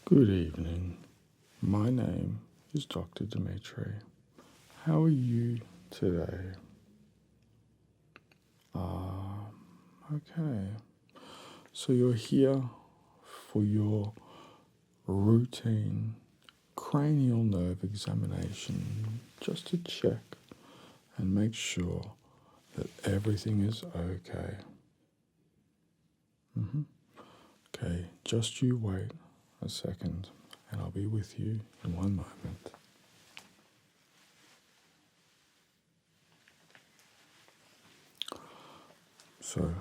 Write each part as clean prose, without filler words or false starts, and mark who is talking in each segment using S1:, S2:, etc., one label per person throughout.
S1: Good evening. My name is Dr. Dmitri. How are you today? Okay. So you're here for your routine cranial nerve examination just to check and make sure that everything is okay. Okay, just you wait a second and I'll be with you in one moment. So,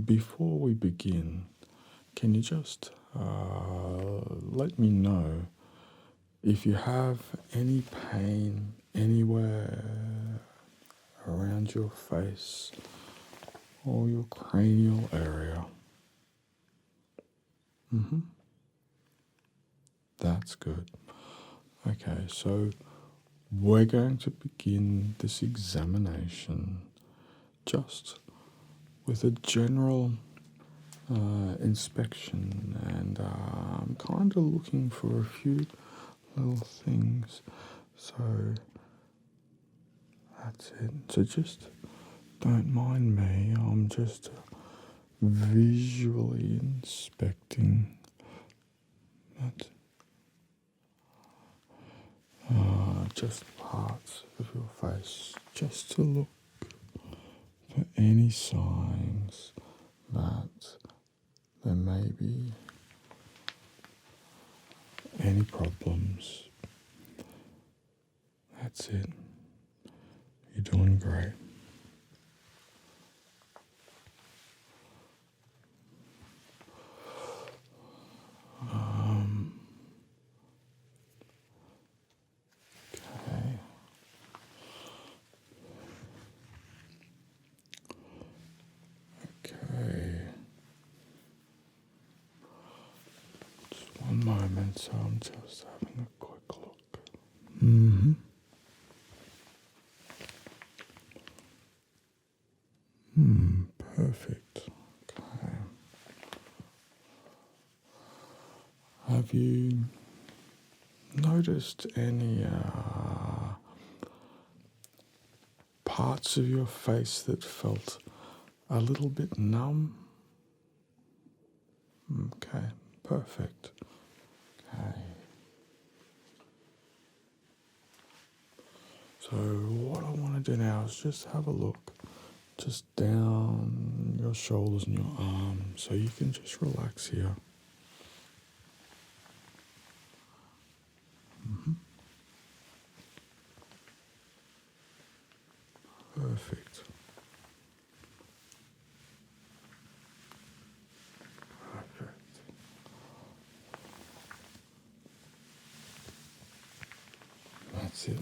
S1: before we begin, can you just let me know if you have any pain anywhere around your face or your cranial area? That's good. Okay, so we're going to begin this examination just with a general inspection, and I'm kind of looking for a few little things. So that's it. So just don't mind me. I'm just visually inspecting that. Just parts of your face, just to look for any signs that there may be any problems. That's it. You're doing great. Okay. Okay. Just one moment, so I'm just having a quick look. Perfect. Okay. Have you noticed any parts of your face that felt a little bit numb? Okay, perfect. Okay. So what I want to do now is just have a look just down your shoulders and your arms, so you can just relax here. Perfect. Perfect. That's it.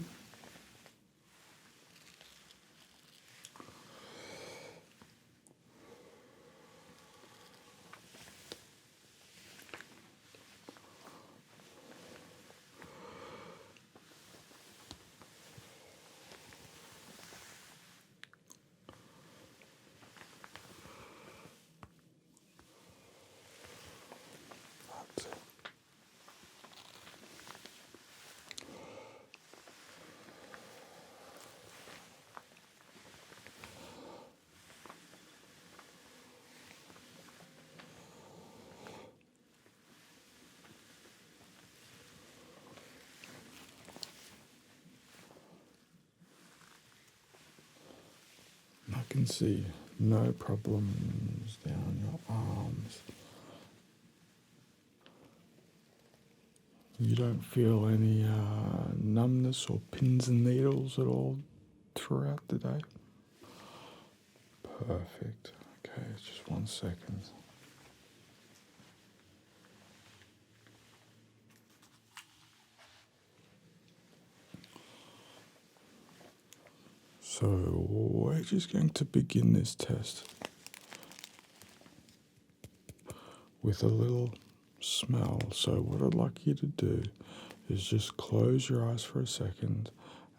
S1: That's it. I can see no problems down your arms. You don't feel any numbness or pins and needles at all throughout the day? Perfect. Okay, just 1 second. So we're just going to begin this test with a little smell. So what I'd like you to do is just close your eyes for a second,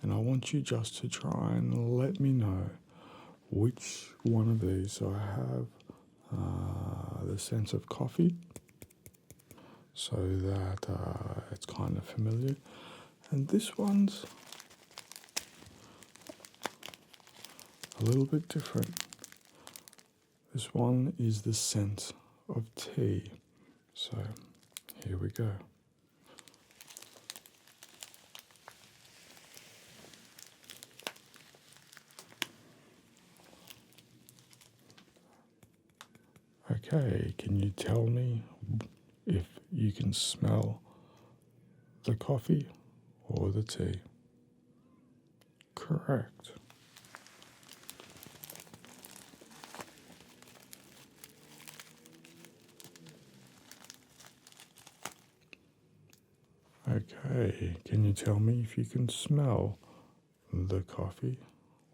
S1: and I want you just to try and let me know which one of these. So I have the scent of coffee, so that it's kind of familiar. And this one's a little bit different. This one is the scent of tea. So here we go. Okay, can you tell me if you can smell the coffee or the tea? Correct. Okay, can you tell me if you can smell the coffee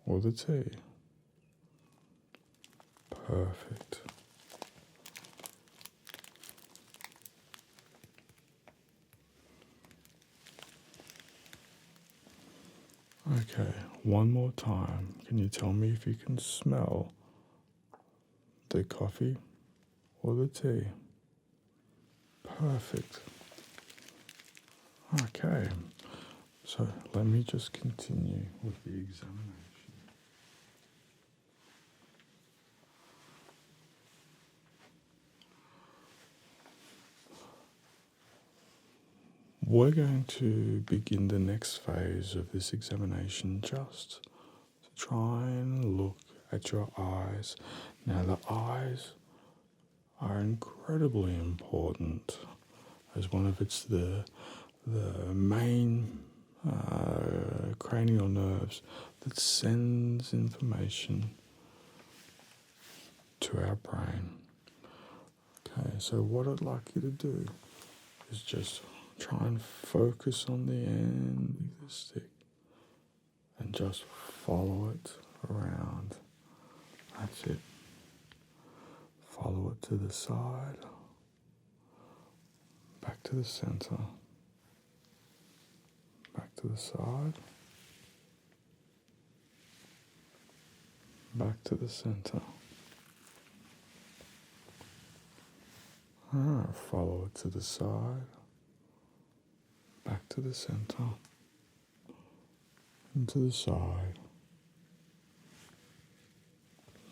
S1: or the tea? Perfect. Okay, one more time. Can you tell me if you can smell the coffee or the tea? Perfect. Okay, so let me just continue with the examination. We're going to begin the next phase of this examination just to try and look at your eyes. Now, the eyes are incredibly important as one of the main cranial nerves that sends information to our brain. Okay, so what I'd like you to do is just try and focus on the end of the stick and just follow it around. That's it. Follow it to the side, back to the center, back to the side, back to the center. Follow it to the side, back to the center, and to the side,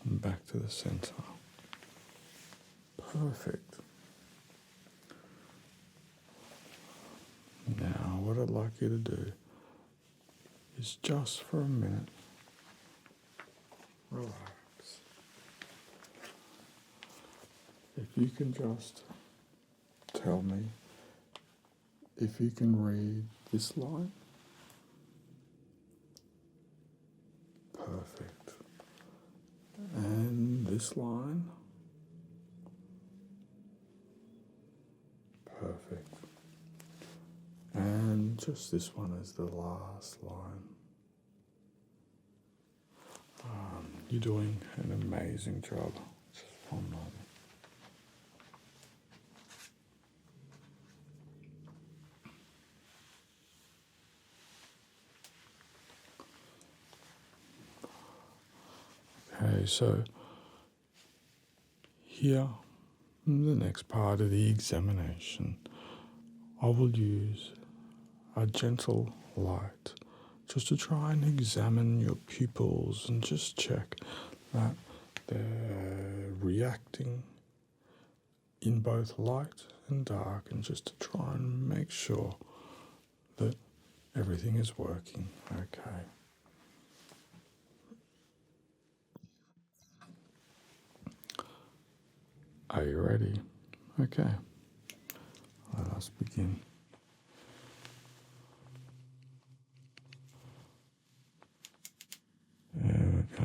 S1: and back to the center. Perfect. Now, what I'd like you to do is just for a minute, relax. If you can just tell me if you can read this line. Perfect. And this line. Perfect. And just this one as the last line. You're doing an amazing job. Just one moment. Okay, so here, in the next part of the examination, I will use a gentle light just to try and examine your pupils and just check that they're reacting in both light and dark, and just to try and make sure that everything is working okay. Are you ready? Okay. Let us begin. Okay.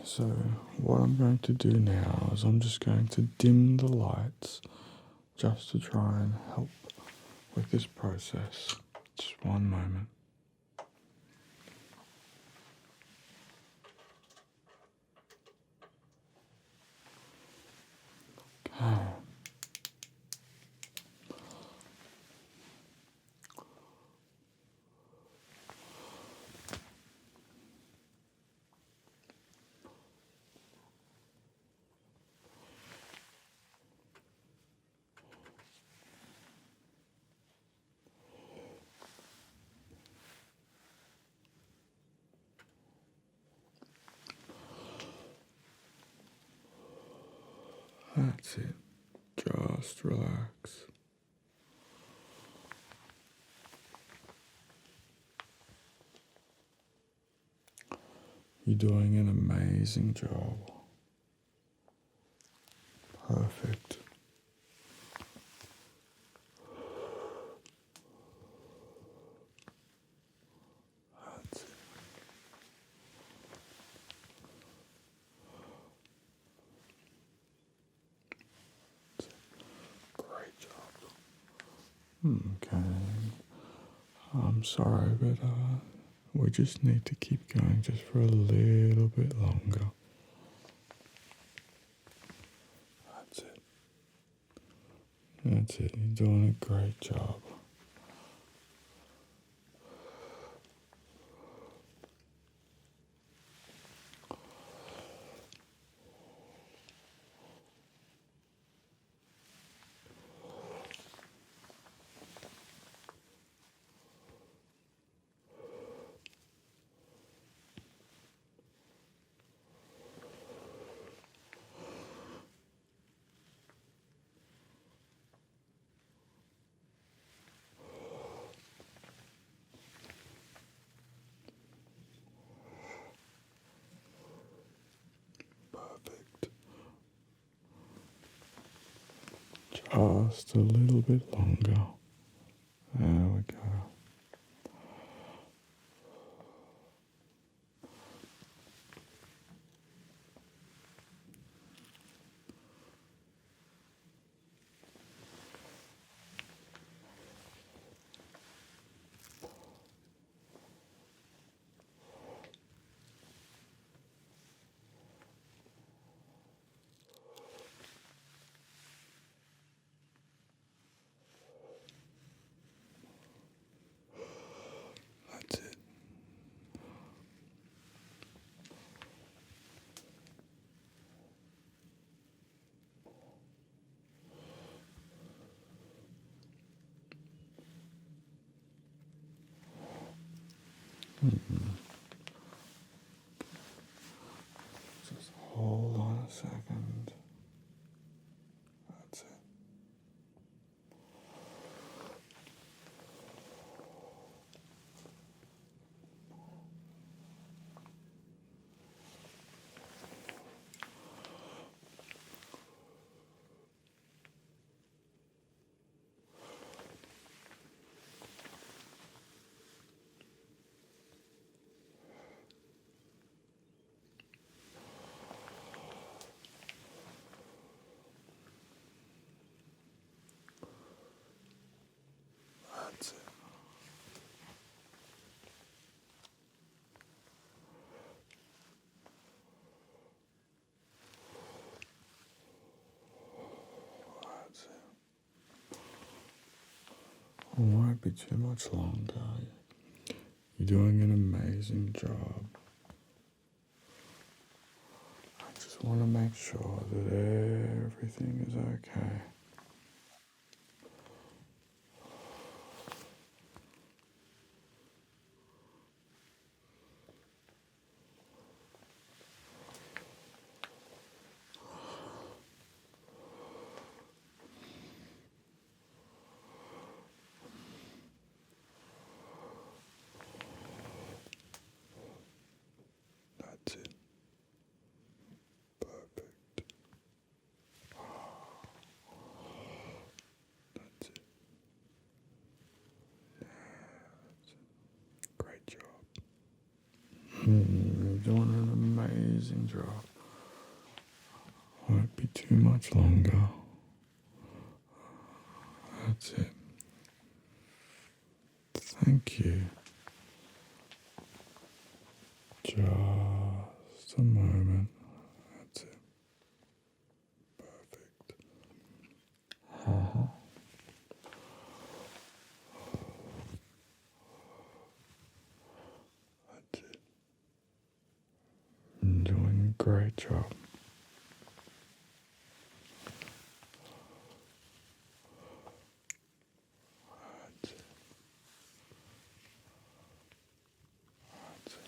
S1: So what I'm going to do now is I'm just going to dim the lights just to try and help with this process. Just one moment. Okay. That's it. Just relax. You're doing an amazing job. Perfect. That's it. Great job. Okay. I'm sorry, but we just need to keep going just for a little bit longer. That's it. That's it. You're doing a great job. Perfect. Just a little bit longer. There we go. That's it. Just hold on a second. That's it. That's it. That's it. It won't be too much longer. You're doing an amazing job. I just want to make sure that everything is okay. That's it. Perfect. one drop. Won't be too much longer. That's it. Thank you. Just a moment. That's it. Perfect. That's it. You're doing a great job. That's it. That's it.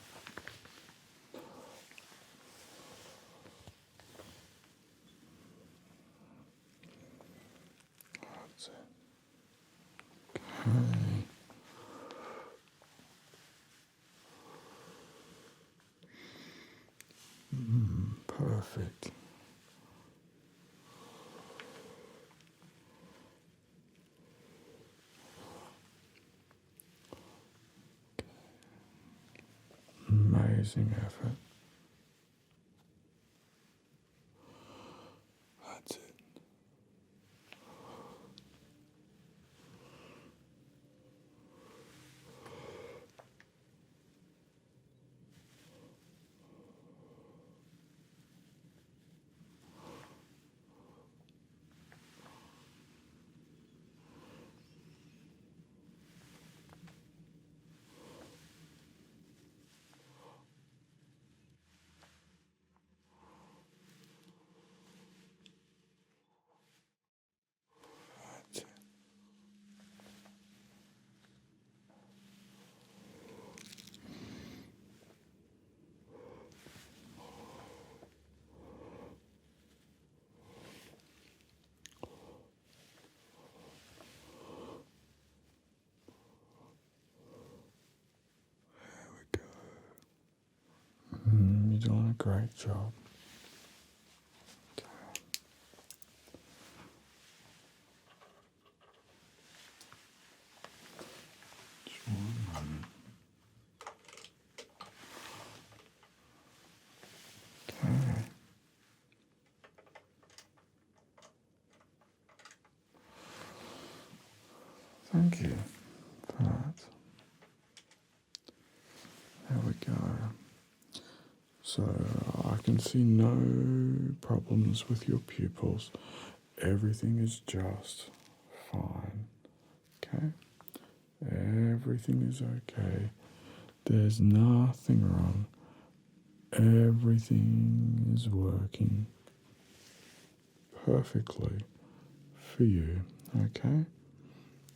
S1: That's it. Okay. Perfect. Amazing effort. That's it. That's it. There we go. You're doing a great job. Just one moment. Okay. Thank you for that. There we go. So I can see no problems with your pupils. Everything is just fine. Okay? Everything is okay. There's nothing wrong. Everything is working perfectly for you. Okay?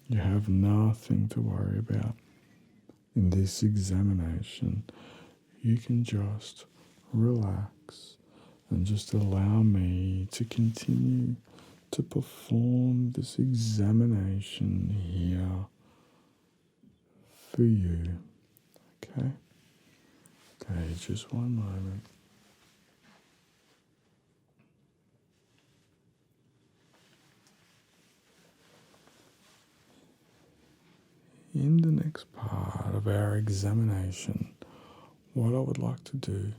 S1: You have nothing to worry about. In this examination, you can just relax and just allow me to continue to perform this examination here for you. Okay? Okay, just one moment. In the next part of our examination, what I would like to do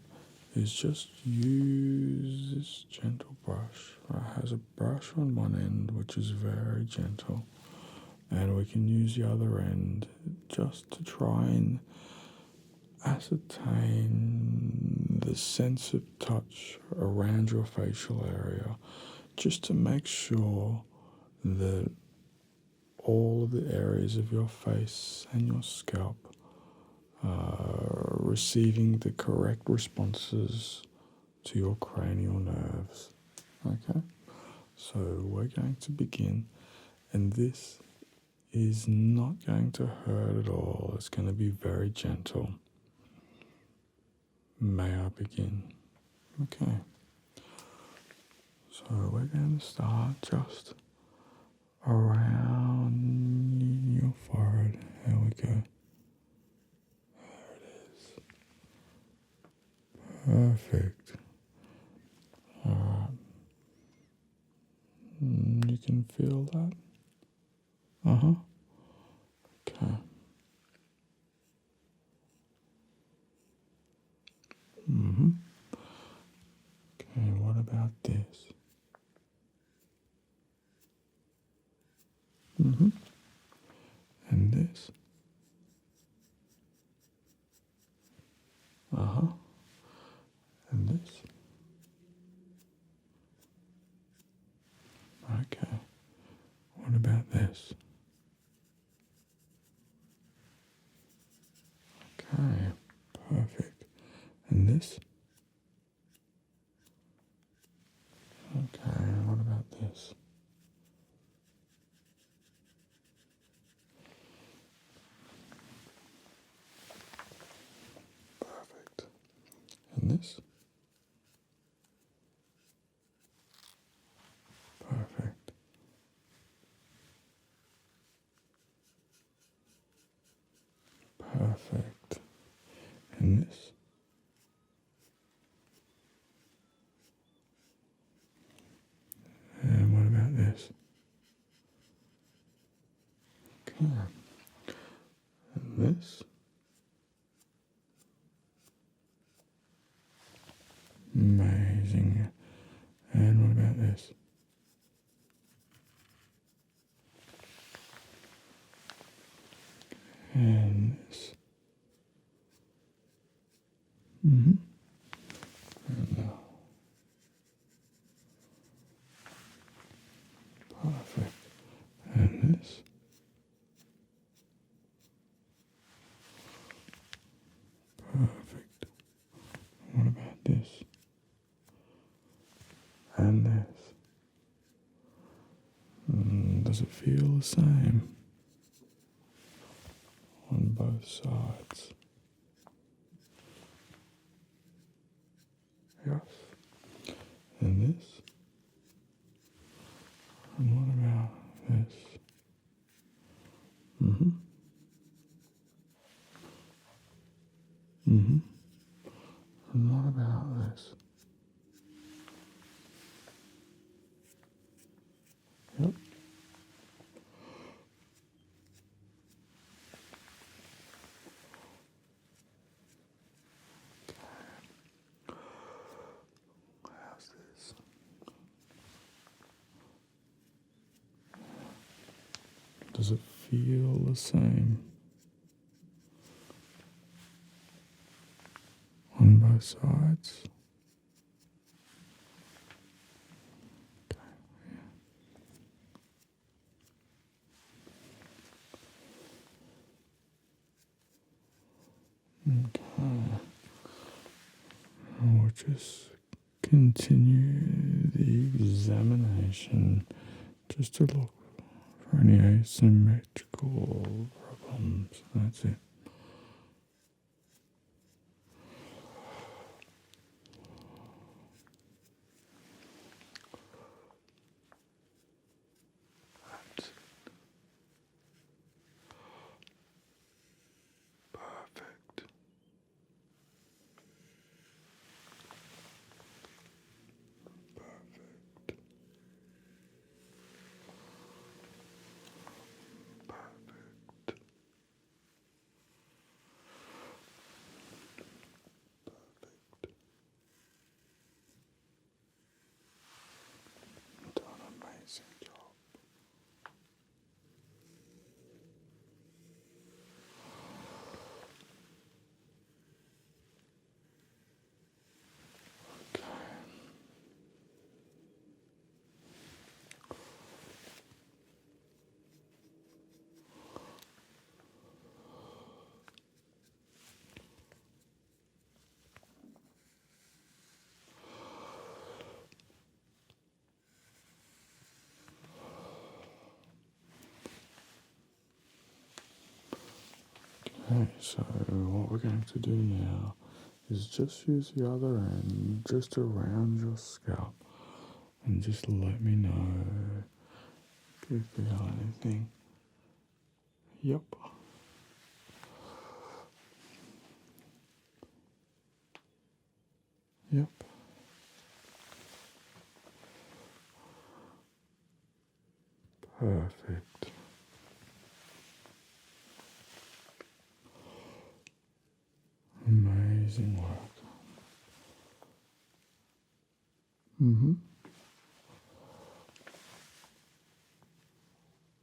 S1: is just use this gentle brush. It has a brush on one end which is very gentle, and we can use the other end just to try and ascertain the sense of touch around your facial area, just to make sure that all of the areas of your face and your scalp are receiving the correct responses to your cranial nerves. Okay, so we're going to begin, and this is not going to hurt at all. It's going to be very gentle. May I begin? Okay, so we're going to start just around your forehead. Here we go. There it is. Perfect. Alright. You can feel that? Uh-huh. Okay. this. Perfect. Perfect. And this. And what about this? Okay. And this. Amazing. And what about this? And this. And now. Perfect. And this. Perfect. What about this? And this. Does it feel the same on both sides? Yes. And this. And what about this? And what about this? Yep. How's this? Does it feel the same on both sides? Okay. We'll just continue the examination just to look for any asymmetrical problems. That's it. That's it. Perfect. Perfect. Perfect. Done an amazing job. Okay. Okay, so what we're going to do now is just use the other end just around your scalp and just let me know if you feel anything. Yep. Yep. Perfect. Amazing work.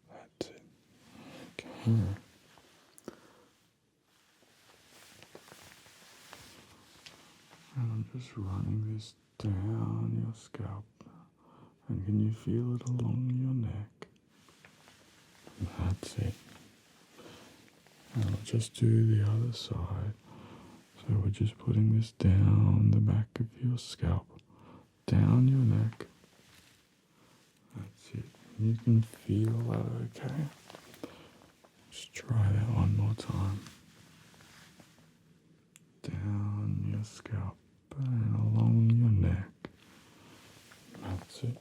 S1: That's it. Okay. And I'm just running this down your scalp. And can you feel it along your neck? That's it. And I'll just do the other side. So we're just putting this down the back of your scalp, down your neck. That's it. You can feel that, okay? Just try that one more time. Down your scalp That's it.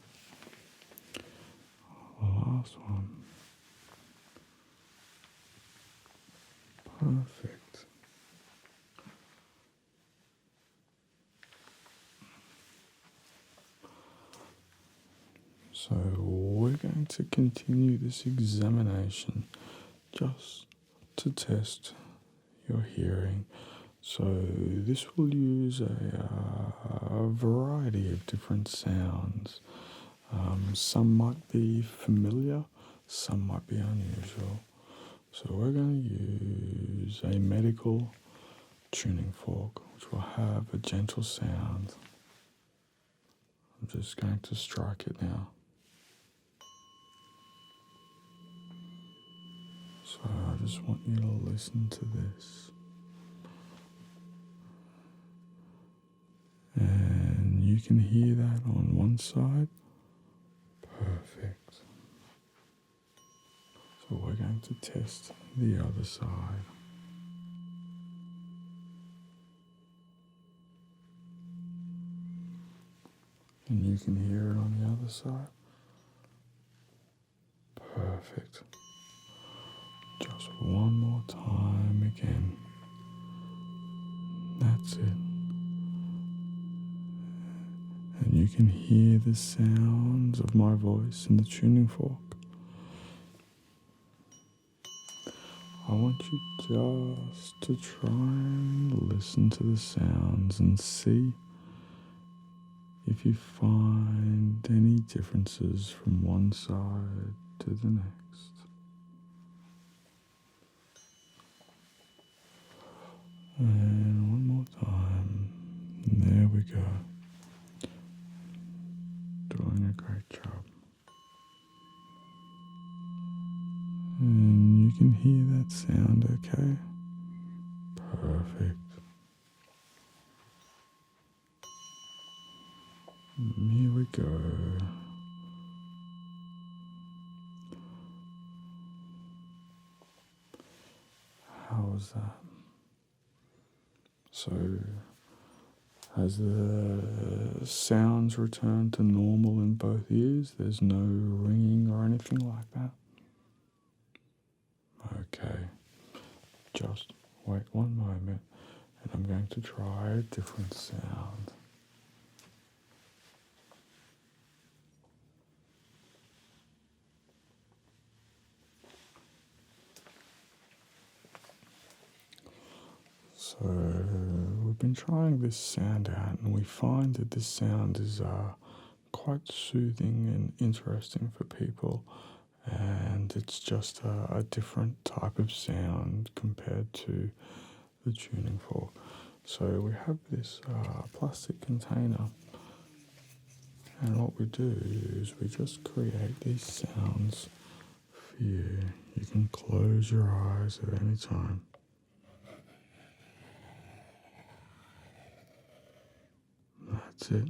S1: The last one. Perfect. So we're going to continue this examination just to test your hearing. So this will use a variety of different sounds. Some might be familiar, some might be unusual. So we're going to use a medical tuning fork, which will have a gentle sound. I'm just going to strike it now. So I just want you to listen to this. And you can hear that on one side. Perfect. So we're going to test the other side. And you can hear it on the other side. Perfect. Just one more time again. That's it. And you can hear the sounds of my voice in the tuning fork. I want you just to try and listen to the sounds and see if you find any differences from one side to the next. And one more time. And there we go. Doing a great job. And you can hear that sound okay? Perfect. And here we go. How was that? So, has the sounds returned to normal in both ears? There's no ringing or anything like that? Okay, just wait one moment and I'm going to try a different sound. So we've been trying this sound out and we find that this sound is quite soothing and interesting for people, and it's just a different type of sound compared to the tuning fork. So we have this plastic container, and what we do is we just create these sounds for you. You can close your eyes at any time. That's it.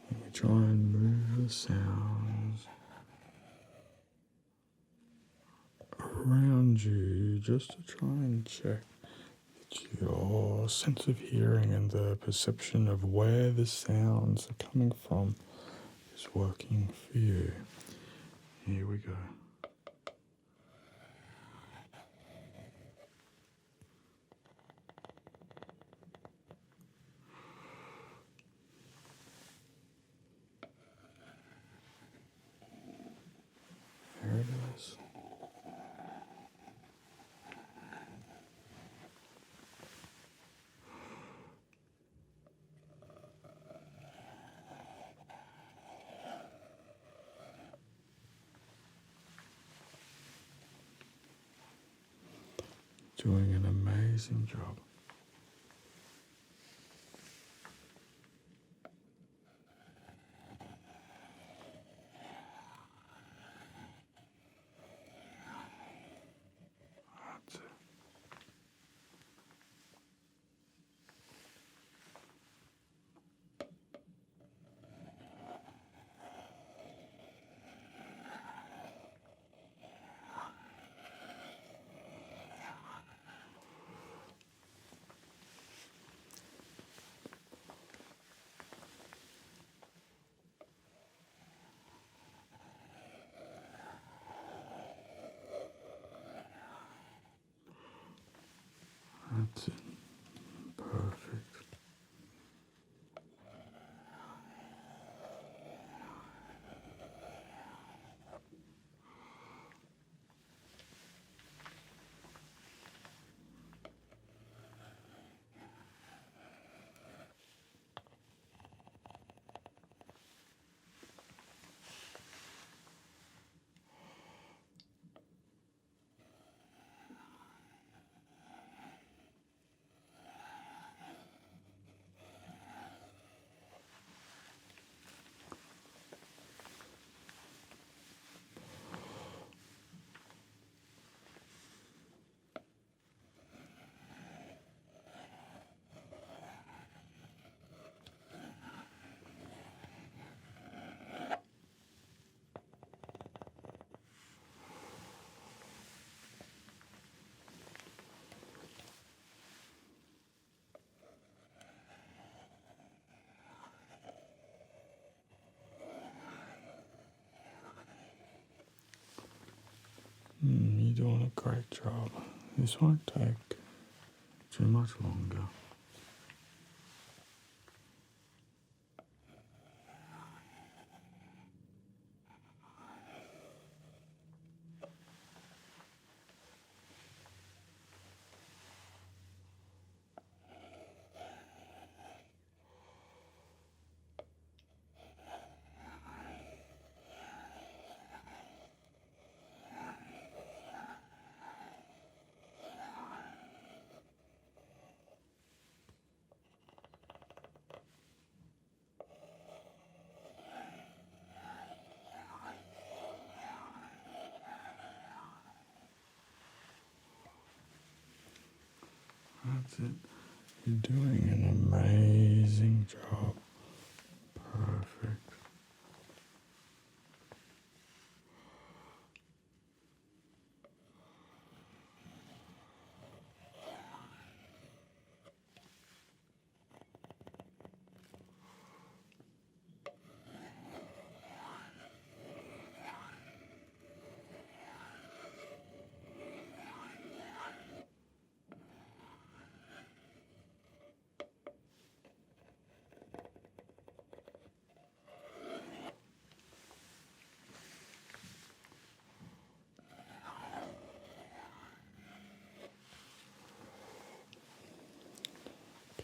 S1: And we try and move the sounds around you just to try and check that your sense of hearing and the perception of where the sounds are coming from is working for you. Here we go. There it is. Doing an amazing job. That's it. doing a great job. This won't take too much longer. That's it. You're doing an amazing job. Perfect.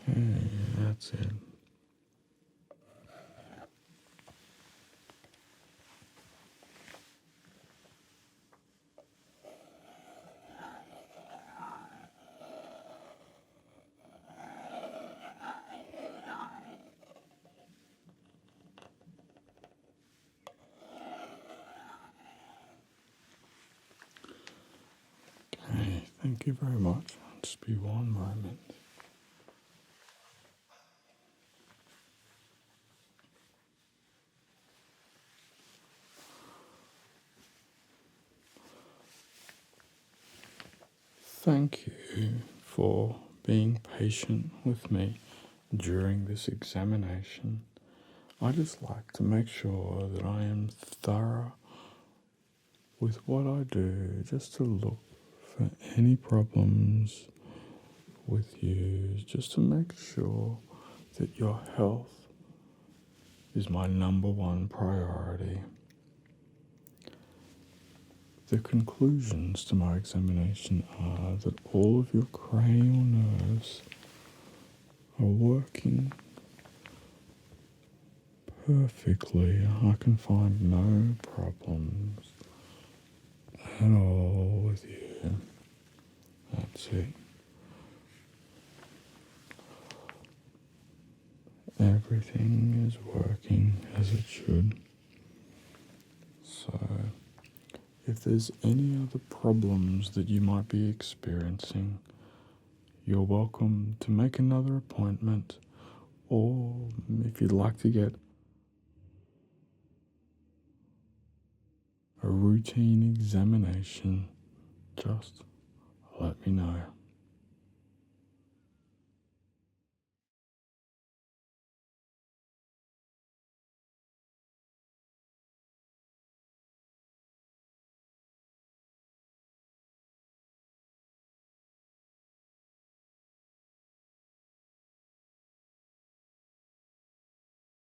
S1: Okay, that's it. Okay, thank you very much. Just be one moment. Thank you for being patient with me during this examination. I just like to make sure that I am thorough with what I do, just to look for any problems with you, just to make sure that your health is my number one priority. The conclusions to my examination are that all of your cranial nerves are working perfectly. I can find no problems at all with you. That's it. Everything is working as it should. So, if there's any other problems that you might be experiencing, you're welcome to make another appointment, or if you'd like to get a routine examination, just let me know.